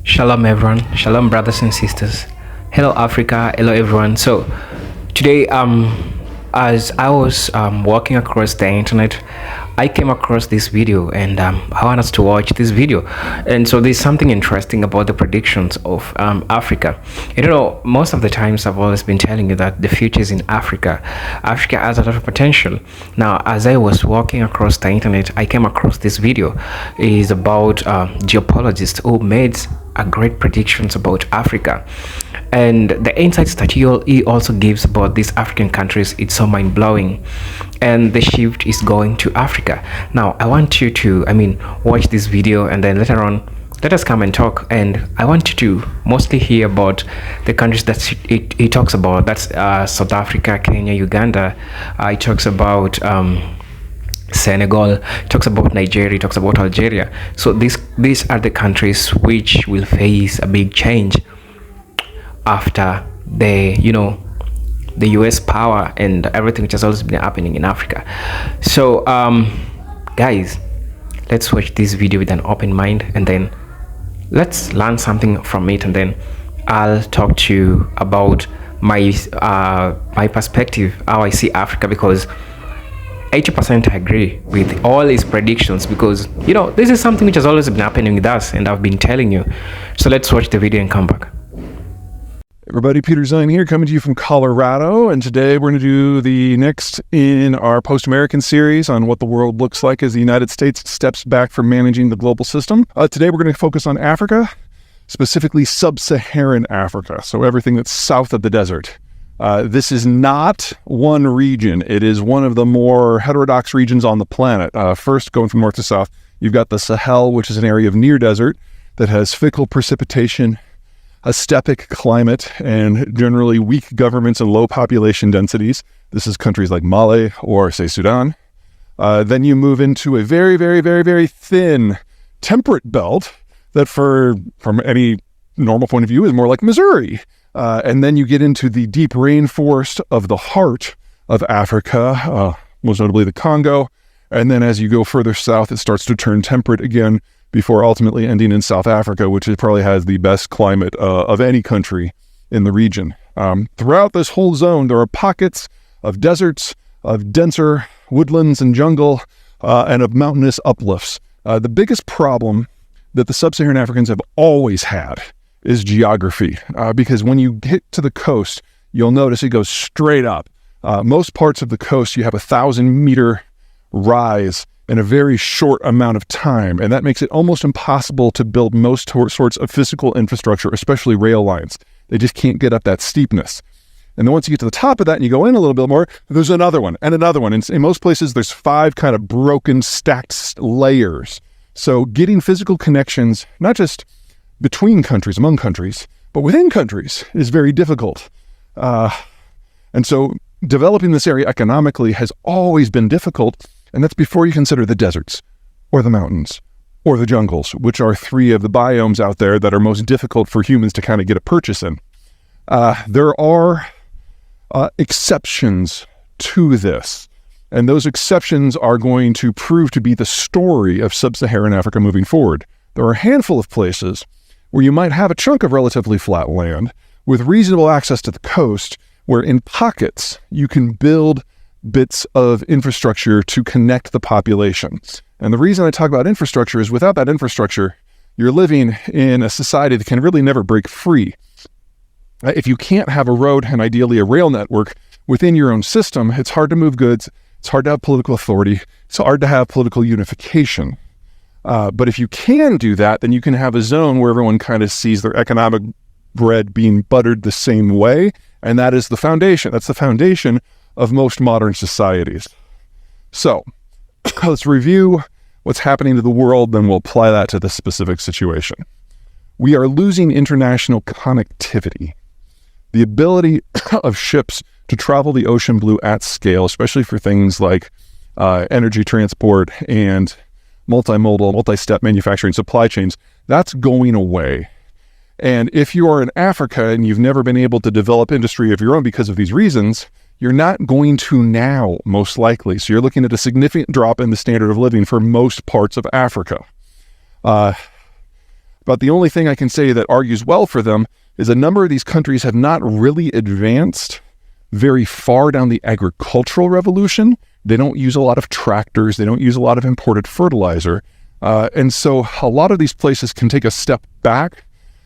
Shalom everyone, shalom brothers and sisters. Hello Africa, hello everyone. So today as I was walking across the internet, I came across this video and I want us to watch this video. And so there's something interesting about the predictions of Africa. Most of the times I've always been telling you that the future is in Africa. Africa has a lot of potential. Now, as I was walking across the internet, I came across this video. It is about Geopologist who made a great predictions about Africa, and the insights that he also gives about these African countries, it's so mind-blowing, and the shift is going to Africa. Now I want you to watch this video, and then later on let us come and talk. And I want you to mostly hear about the countries that he talks about. That's South Africa, Kenya, Uganda. He talks about Senegal, talks about Nigeria, talks about Algeria. So these are the countries which will face a big change after the US power and everything which has always been happening in Africa. So guys, let's watch this video with an open mind, and then let's learn something from it, and then I'll talk to you about my perspective, how I see Africa, because 80% I agree with all his predictions, because this is something which has always been happening with us, and I've been telling you. So let's watch the video and come back. Everybody, Peter Zine here, coming to you from Colorado, and today we're going to do the next in our post-American series on what the world looks like as the United States steps back from managing the global system. Today we're going to focus on Africa, specifically sub-Saharan Africa, so everything that's south of the desert. This is not one region. It is one of the more heterodox regions on the planet. First, going from north to south, you've got the Sahel, which is an area of near desert that has fickle precipitation, a steppe climate, and generally weak governments and low population densities. This is countries like Mali or, say, Sudan. Then you move into a very, very, very, very thin temperate belt that from any normal point of view is more like Missouri. And then you get into the deep rainforest of the heart of Africa, most notably the Congo. And then as you go further south, it starts to turn temperate again before ultimately ending in South Africa, which probably has the best climate of any country in the region. Throughout this whole zone, there are pockets of deserts, of denser woodlands and jungle, and of mountainous uplifts. The biggest problem that the sub-Saharan Africans have always had is geography, because when you get to the coast, you'll notice it goes straight up. Most parts of the coast, you have 1,000-meter rise in a very short amount of time, and that makes it almost impossible to build most sorts of physical infrastructure, especially rail lines. They just can't get up that steepness. And then once you get to the top of that and you go in a little bit more, there's another one and another one. In most places, there's 5 kind of broken, stacked layers. So getting physical connections, not just between countries, among countries, but within countries is very difficult. And so developing this area economically has always been difficult, and that's before you consider the deserts or the mountains or the jungles, which are 3 of the biomes out there that are most difficult for humans to kind of get a purchase in. There are exceptions to this, and those exceptions are going to prove to be the story of sub-Saharan Africa moving forward. There are a handful of places where you might have a chunk of relatively flat land with reasonable access to the coast, where in pockets you can build bits of infrastructure to connect the population. And the reason I talk about infrastructure is without that infrastructure, you're living in a society that can really never break free. If you can't have a road and ideally a rail network within your own system, it's hard to move goods, it's hard to have political authority, it's hard to have political unification. But if you can do that, then you can have a zone where everyone kind of sees their economic bread being buttered the same way, and that is the foundation. That's the foundation of most modern societies. So let's review what's happening to the world, then we'll apply that to this specific situation. We are losing international connectivity. The ability of ships to travel the ocean blue at scale, especially for things like energy transport and multimodal, multi-step manufacturing supply chains, that's going away. And if you are in Africa and you've never been able to develop industry of your own because of these reasons, you're not going to now, most likely. So you're looking at a significant drop in the standard of living for most parts of Africa. About the only thing I can say that argues well for them is a number of these countries have not really advanced very far down the agricultural revolution. They don't use a lot of tractors. They don't use a lot of imported fertilizer. And so a lot of these places can take a step back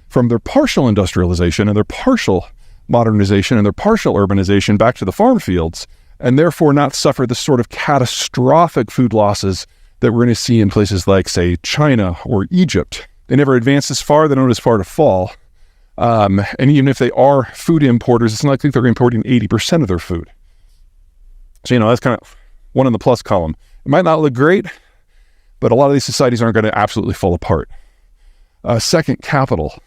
from their partial industrialization and their partial modernization and their partial urbanization back to the farm fields, and therefore not suffer the sort of catastrophic food losses that we're going to see in places like, say, China or Egypt. They never advance as far. They don't have as far to fall. And even if they are food importers, it's not like they're importing 80% of their food. So, that's kind of one in the plus column. It might not look great, but a lot of these societies aren't going to absolutely fall apart. Second, capital.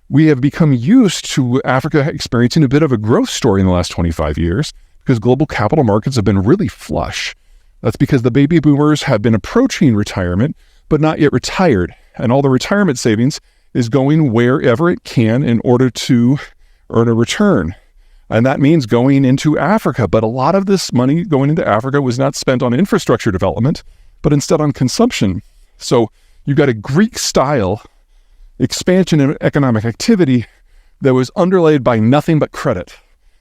We have become used to Africa experiencing a bit of a growth story in the last 25 years because global capital markets have been really flush. That's because the baby boomers have been approaching retirement, but not yet retired. And all the retirement savings is going wherever it can in order to earn a return. And that means going into Africa. But a lot of this money going into Africa was not spent on infrastructure development, but instead on consumption. So you've got a Greek-style expansion in economic activity that was underlaid by nothing but credit.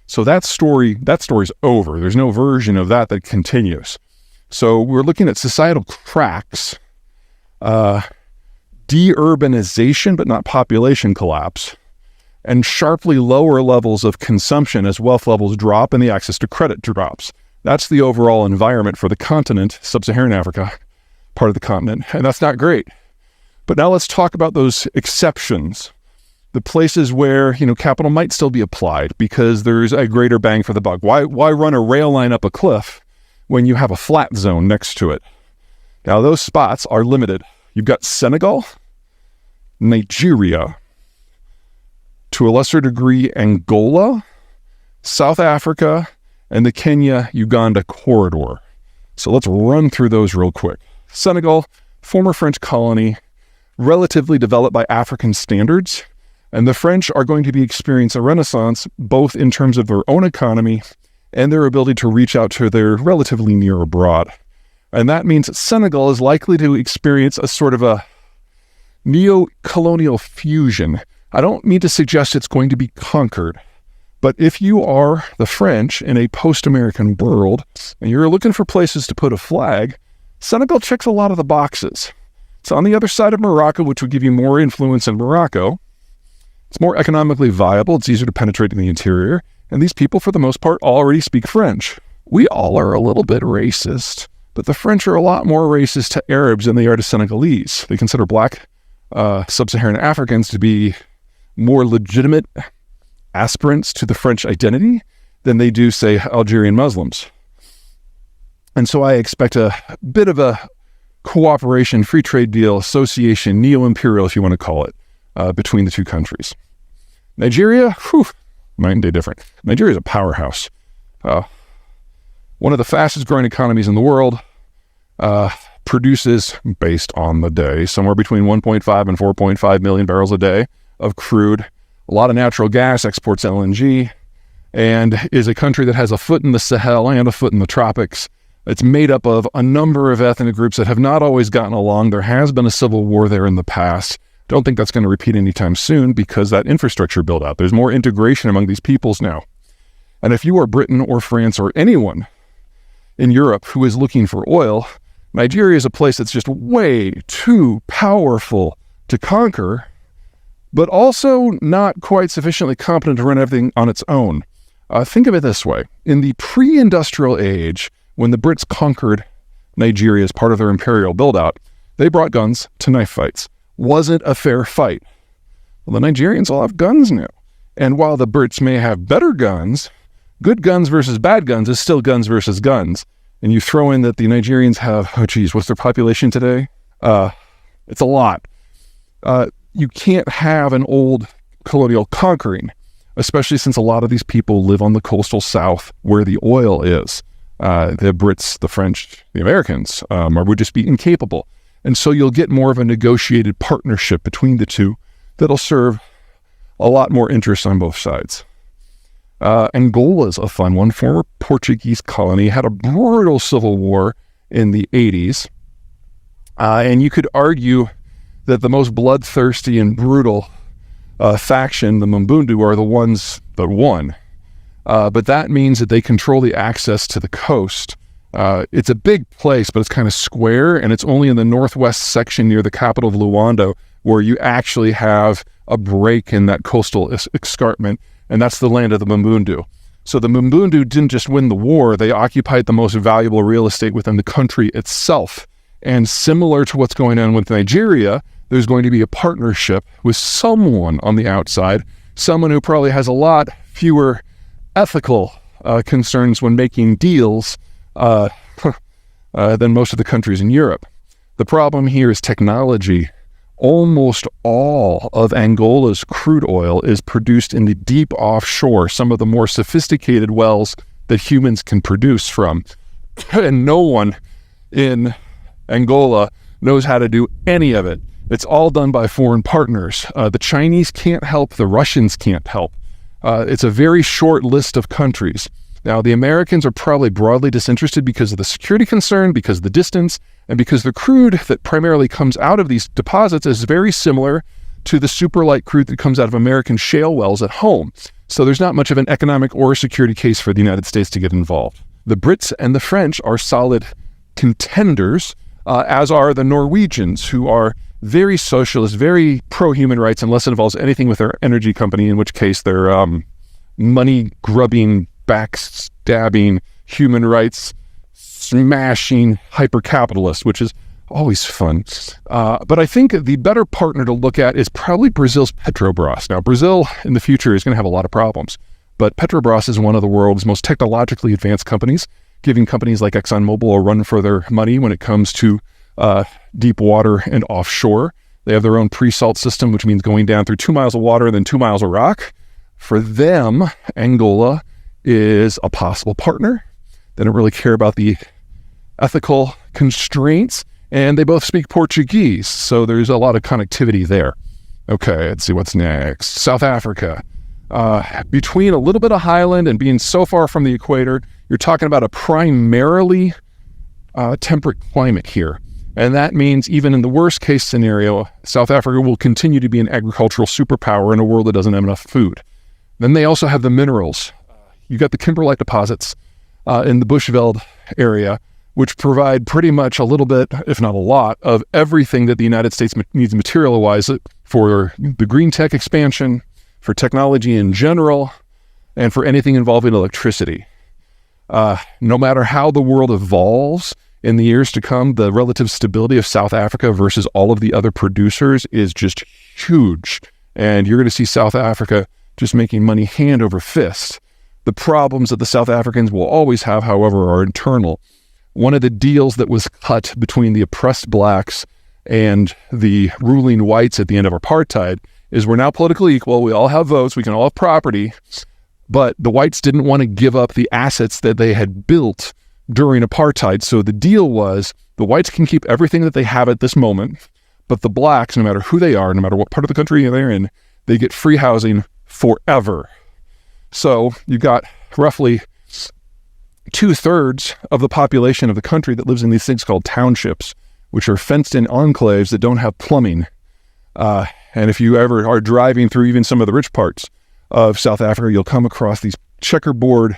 So that story's over. There's no version of that continues. So we're looking at societal cracks, deurbanization, but not population collapse, and sharply lower levels of consumption as wealth levels drop and the access to credit drops. That's the overall environment for the continent, sub-Saharan Africa, part of the continent, and that's not great. But now let's talk about those exceptions, the places where, capital might still be applied because there's a greater bang for the buck. Why run a rail line up a cliff when you have a flat zone next to it? Now, those spots are limited. You've got Senegal, Nigeria, to a lesser degree, Angola, South Africa, and the Kenya-Uganda corridor. So let's run through those real quick. Senegal, former French colony, relatively developed by African standards, and the French are going to be experiencing a renaissance both in terms of their own economy and their ability to reach out to their relatively near abroad. And that means that Senegal is likely to experience a sort of a neo-colonial fusion. I don't mean to suggest it's going to be conquered, but if you are the French in a post-American world and you're looking for places to put a flag, Senegal checks a lot of the boxes. It's on the other side of Morocco, which would give you more influence in Morocco. It's more economically viable. It's easier to penetrate in the interior. And these people, for the most part, already speak French. We all are a little bit racist, but the French are a lot more racist to Arabs than they are to Senegalese. They consider black sub-Saharan Africans to be more legitimate aspirants to the French identity than they do, say, Algerian Muslims. And so I expect a bit of a cooperation, free trade deal, association, neo-imperial, if you want to call it, between the two countries. Nigeria, night and day different. Nigeria is a powerhouse. One of the fastest growing economies in the world, produces, based on the day, somewhere between 1.5 and 4.5 million barrels a day of crude, a lot of natural gas, exports LNG, and is a country that has a foot in the Sahel and a foot in the tropics. It's made up of a number of ethnic groups that have not always gotten along. There has been a civil war there in the past. Don't think that's going to repeat anytime soon because that infrastructure built out. There's more integration among these peoples now. And if you are Britain or France or anyone in Europe who is looking for oil, Nigeria is a place that's just way too powerful to conquer, but also not quite sufficiently competent to run everything on its own. Think of it this way. In the pre-industrial age, when the Brits conquered Nigeria as part of their imperial build-out, they brought guns to knife fights. Wasn't a fair fight. Well, the Nigerians all have guns now. And while the Brits may have better guns, good guns versus bad guns is still guns versus guns. And you throw in that the Nigerians have, what's their population today? It's a lot. You can't have an old colonial conquering, especially since a lot of these people live on the coastal south where the oil is. The Brits, the French, the Americans would just be incapable. And so you'll get more of a negotiated partnership between the two that'll serve a lot more interest on both sides. Angola's a fun one. Former Portuguese colony, had a brutal civil war in the 80s. And you could argue that the most bloodthirsty and brutal faction, the Mbundu, are the ones that won. But that means that they control the access to the coast. It's a big place, but it's kind of square, and it's only in the northwest section near the capital of Luanda where you actually have a break in that coastal escarpment, and that's the land of the Mbundu. So the Mbundu didn't just win the war, they occupied the most valuable real estate within the country itself. And similar to what's going on with Nigeria, there's going to be a partnership with someone on the outside, someone who probably has a lot fewer ethical concerns when making deals than most of the countries in Europe. The problem here is technology. Almost all of Angola's crude oil is produced in the deep offshore, some of the more sophisticated wells that humans can produce from. And no one in Angola knows how to do any of it. It's all done by foreign partners. The Chinese can't help, the Russians can't help. It's a very short list of countries. Now, the Americans are probably broadly disinterested because of the security concern, because of the distance, and because the crude that primarily comes out of these deposits is very similar to the super light crude that comes out of American shale wells at home. So there's not much of an economic or security case for the United States to get involved. The Brits and the French are solid contenders, as are the Norwegians, who are very socialist, very pro-human rights, unless it involves anything with their energy company, in which case they're money-grubbing, backstabbing, human rights smashing hyper-capitalist, which is always fun. But I think the better partner to look at is probably Brazil's Petrobras. Now, Brazil in the future is going to have a lot of problems, but Petrobras is one of the world's most technologically advanced companies, giving companies like ExxonMobil a run for their money when it comes to deep water and offshore. They have their own pre-salt system, which means going down through 2 miles of water and then 2 miles of rock. For them, Angola is a possible partner. They don't really care about the ethical constraints, and they both speak Portuguese, so there's a lot of connectivity there. Okay, let's see what's next. South Africa. Between a little bit of highland and being so far from the equator, you're talking about a primarily temperate climate here. And that means even in the worst case scenario, South Africa will continue to be an agricultural superpower in a world that doesn't have enough food. Then they also have the minerals. You got the kimberlite deposits in the Bushveld area, which provide pretty much a little bit, if not a lot, of everything that the United States needs material-wise for the green tech expansion, for technology in general, and for anything involving electricity. No matter how the world evolves in the years to come, the relative stability of South Africa versus all of the other producers is just huge. And you're going to see South Africa just making money hand over fist. The problems that the South Africans will always have, however, are internal. One of the deals that was cut between the oppressed blacks and the ruling whites at the end of apartheid is we're now politically equal. We all have votes. We can all have property. But the whites didn't want to give up the assets that they had built during apartheid. So the deal was the whites can keep everything that they have at this moment, but the blacks, no matter who they are, no matter what part of the country they're in, they get free housing forever. So you've got roughly 2/3 of the population of the country that lives in these things called townships, which are fenced-in enclaves that don't have plumbing. And if you ever are driving through even some of the rich parts of South Africa, you'll come across these checkerboard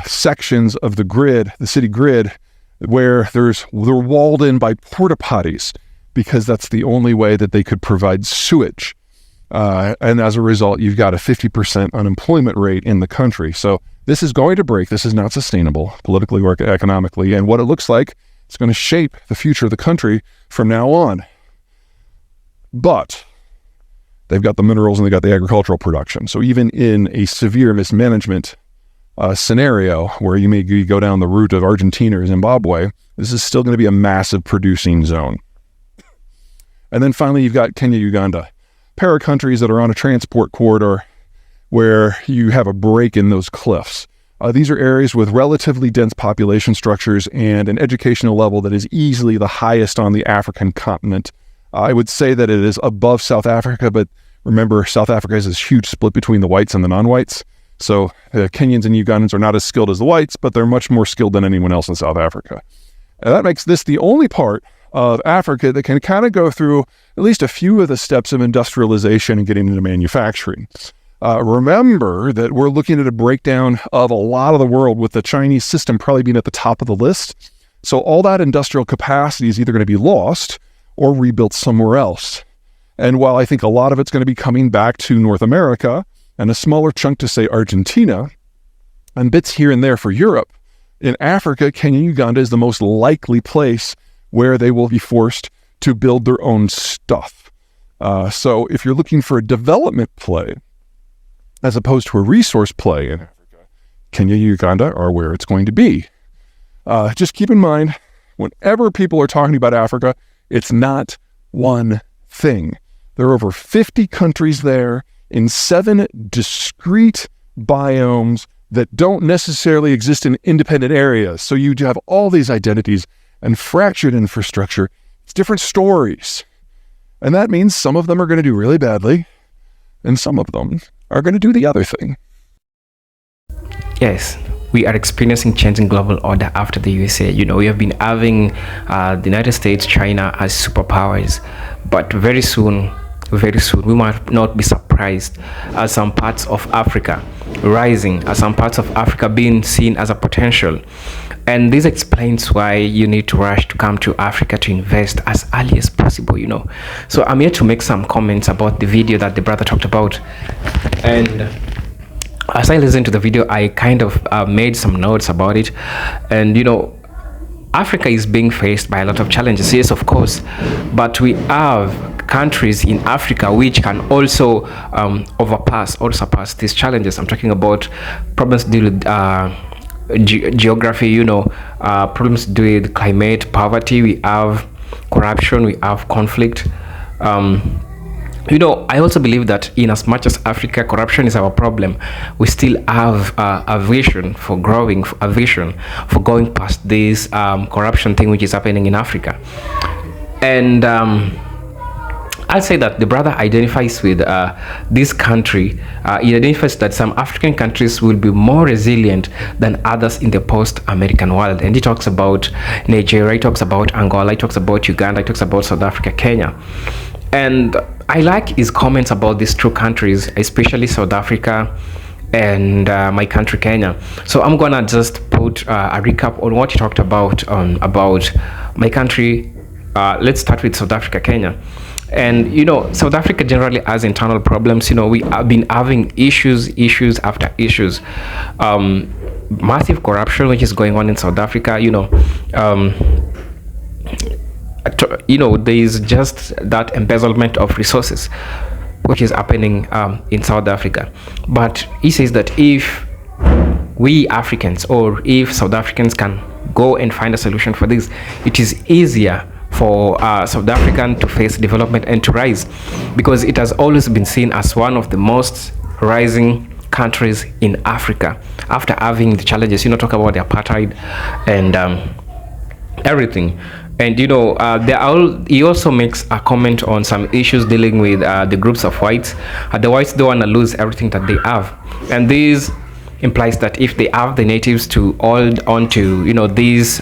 sections of the grid, the city grid, where they're walled in by porta potties because that's the only way that they could provide sewage. And as a result, you've got a 50% unemployment rate in the country. So this is going to break. This is not sustainable politically or economically. And what it looks like, it's going to shape the future of the country from now on. But they've got the minerals and they've got the agricultural production. So even in a severe mismanagement scenario where you may go down the route of Argentina or Zimbabwe, this is still going to be a massive producing zone. And then finally, you've got Kenya, Uganda. Pair of countries that are on a transport corridor where you have a break in those cliffs. These are areas with relatively dense population structures and an educational level that is easily the highest on the African continent. I would say that it is above South Africa, but remember, South Africa has this huge split between the whites and the non-whites. So Kenyans and Ugandans are not as skilled as the whites, but they're much more skilled than anyone else in South Africa. And that makes this the only part of Africa that can kind of go through at least a few of the steps of industrialization and getting into manufacturing. Remember that we're looking at a breakdown of a lot of the world, with the Chinese system probably being at the top of the list. So all that industrial capacity is either going to be lost or rebuilt somewhere else. And while I think a lot of it's going to be coming back to North America and a smaller chunk to, say, Argentina, and bits here and there for Europe, in Africa, Kenya and Uganda is the most likely place where they will be forced to build their own stuff. So if you're looking for a development play, as opposed to a resource play in Africa, Kenya and Uganda are where it's going to be. Just keep in mind, whenever people are talking about Africa, it's not one thing. There are over 50 countries there in 7 discrete biomes that don't necessarily exist in independent areas. So you have all these identities and fractured infrastructure. It's different stories. And that means some of them are going to do really badly, and some of them are going to do the other thing. Yes, we are experiencing changing global order after the USA. We have been having the United States, China as superpowers, but very soon, we might not be surprised as some parts of Africa rising, as some parts of Africa being seen as a potential. And this explains why you need to rush to come to Africa to invest as early as possible, So I'm here to make some comments about the video that the brother talked about. And as I listened to the video, I kind of made some notes about it. And, Africa is being faced by a lot of challenges, yes, of course. But we have countries in Africa which can also surpass these challenges. I'm talking about problems to do with geography, problems to do with climate, poverty. We have corruption, we have conflict. I also believe that in as much as Africa corruption is our problem, we still have a vision for growing, a vision for going past this corruption thing which is happening in Africa. And I'll say that the brother identifies with this country. He identifies that some African countries will be more resilient than others in the post-American world. And he talks about Nigeria, he talks about Angola, he talks about Uganda, he talks about South Africa, Kenya. And I like his comments about these two countries, especially South Africa and my country, Kenya. So I'm gonna just put a recap on what he talked about my country. Let's start with South Africa, Kenya. And South Africa generally has internal problems. We have been having issues after issues. Massive corruption which is going on in South Africa. There is just that embezzlement of resources which is happening in South Africa. But he says that if we Africans, or if South Africans, can go and find a solution for this, it is easier for South African to face development and to rise, because it has always been seen as one of the most rising countries in Africa after having the challenges. Talk about the apartheid and everything. And he also makes a comment on some issues dealing with the groups of whites. The whites don't want to lose everything that they have, and this implies that if they have the natives to hold on to these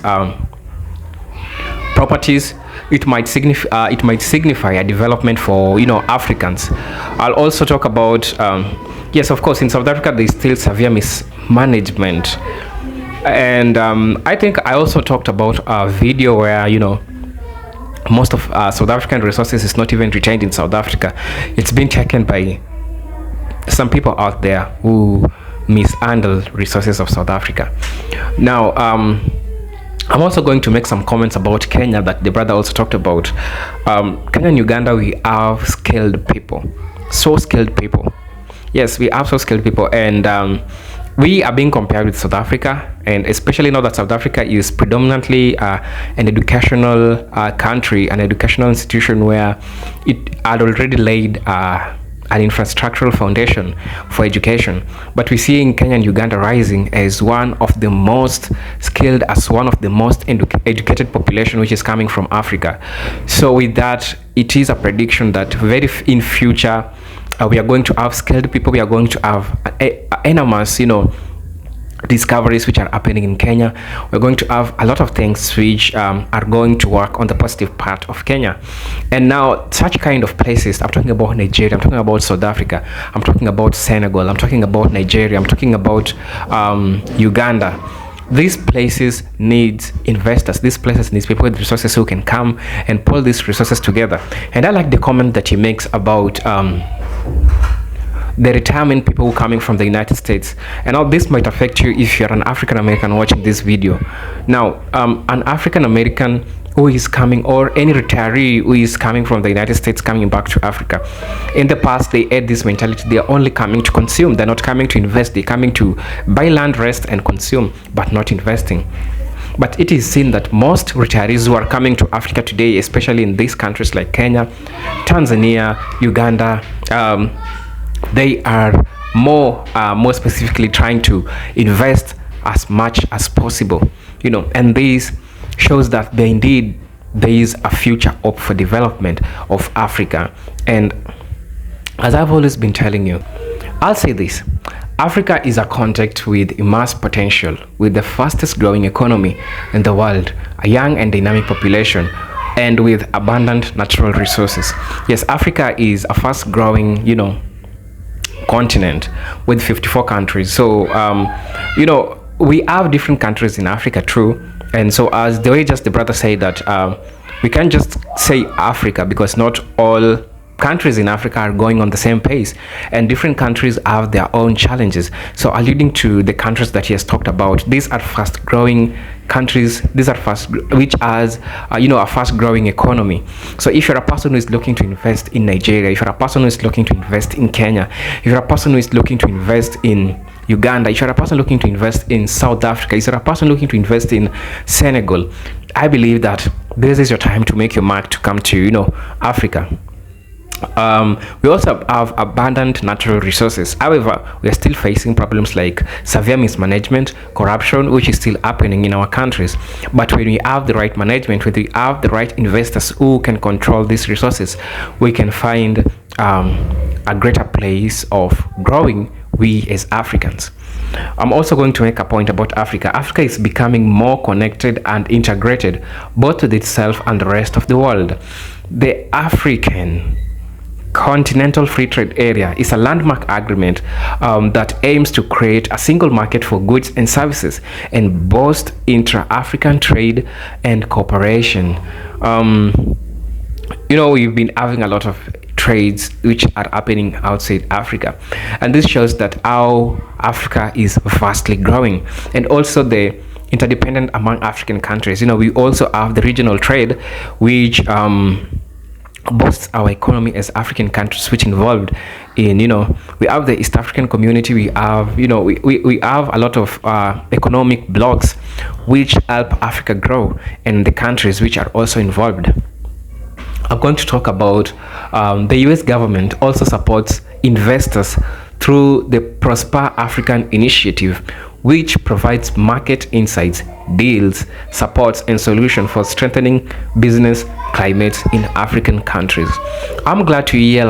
properties, it might signify a development for Africans. I'll also talk about yes, of course, in South Africa there is still severe mismanagement. And I think I also talked about a video where most of South African resources is not even retained in South Africa. It's been taken by some people out there who mishandle resources of South Africa. Now I'm also going to make some comments about Kenya that the brother also talked about. Kenya and Uganda, we have skilled people, so skilled people. Yes, we have so skilled people, and we are being compared with South Africa, and especially now that South Africa is predominantly an educational country, an educational institution where it had already laid an infrastructural foundation for education. But we're seeing Kenya and Uganda rising as one of the most skilled, as one of the most educated population which is coming from Africa. So with that, it is a prediction that in future we are going to have skilled people, we are going to have enormous discoveries which are happening in Kenya. We're going to have a lot of things which are going to work on the positive part of Kenya. And now such kind of places, I'm talking about Nigeria, I'm talking about South Africa, I'm talking about Senegal, I'm talking about Nigeria, I'm talking about Uganda. These places need investors. These places need people with resources who can come and pull these resources together. And I like the comment that he makes about the retirement people coming from the United States. And now this might affect you if you're an African American watching this video. Now, an African American who is coming, or any retiree who is coming from the United States coming back to Africa, in the past they had this mentality: they are only coming to consume, they're not coming to invest, they're coming to buy land, rest and consume, but not investing. But it is seen that most retirees who are coming to Africa today, especially in these countries like Kenya, Tanzania, Uganda, they are more specifically trying to invest as much as possible, and this shows that there is a future hope for development of Africa. And as I've always been telling you, I'll say this: Africa is a continent with immense potential, with the fastest growing economy in the world, a young and dynamic population, and with abundant natural resources. Yes, Africa is a fast growing, continent with 54 countries. So we have different countries in Africa, true. And so, as the way just the brother said, that we can't just say Africa, because not all countries in Africa are going on the same pace, and different countries have their own challenges. So alluding to the countries that he has talked about, these are fast growing countries, which has a fast growing economy. So if you're a person who is looking to invest in Nigeria, if you're a person who is looking to invest in Kenya, if you're a person who is looking to invest in Uganda, if you're a person looking to invest in South Africa, if you're a person looking to invest in Senegal, I believe that this is your time to make your mark, to come to Africa. We also have abundant natural resources. However, we are still facing problems like severe mismanagement, corruption, which is still happening in our countries. But when we have the right management, when we have the right investors who can control these resources, we can find a greater place of growing, we as Africans. I'm also going to make a point about Africa. Africa is becoming more connected and integrated, both with itself and the rest of the world. The African Continental Free Trade Area is a landmark agreement that aims to create a single market for goods and services and boost intra-African trade and cooperation. We've been having a lot of trades which are happening outside Africa, and this shows that how Africa is vastly growing, and also the interdependent among African countries. We also have the regional trade, which boosts our economy as African countries, which involved in we have the East African community, we have we have a lot of economic blocks which help Africa grow, and the countries which are also involved. I'm going to talk about the US government also supports investors through the Prosper African Initiative, which provides market insights, deals, supports, and solutions for strengthening business climates in African countries. I'm glad to hear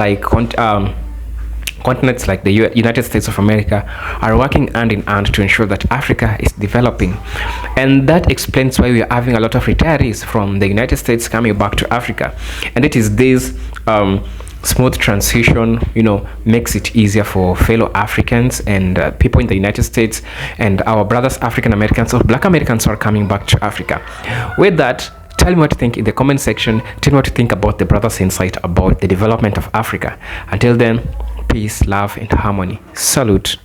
continents like the United States of America are working hand in hand to ensure that Africa is developing. And that explains why we are having a lot of retirees from the United States coming back to Africa. And it is this smooth transition makes it easier for fellow Africans and people in the United States, and our brothers African Americans or Black Americans who are coming back to Africa. With that, tell me what you think in the comment section. Tell me what you think about the brothers' insight about the development of Africa. Until then, peace, love and harmony. Salute.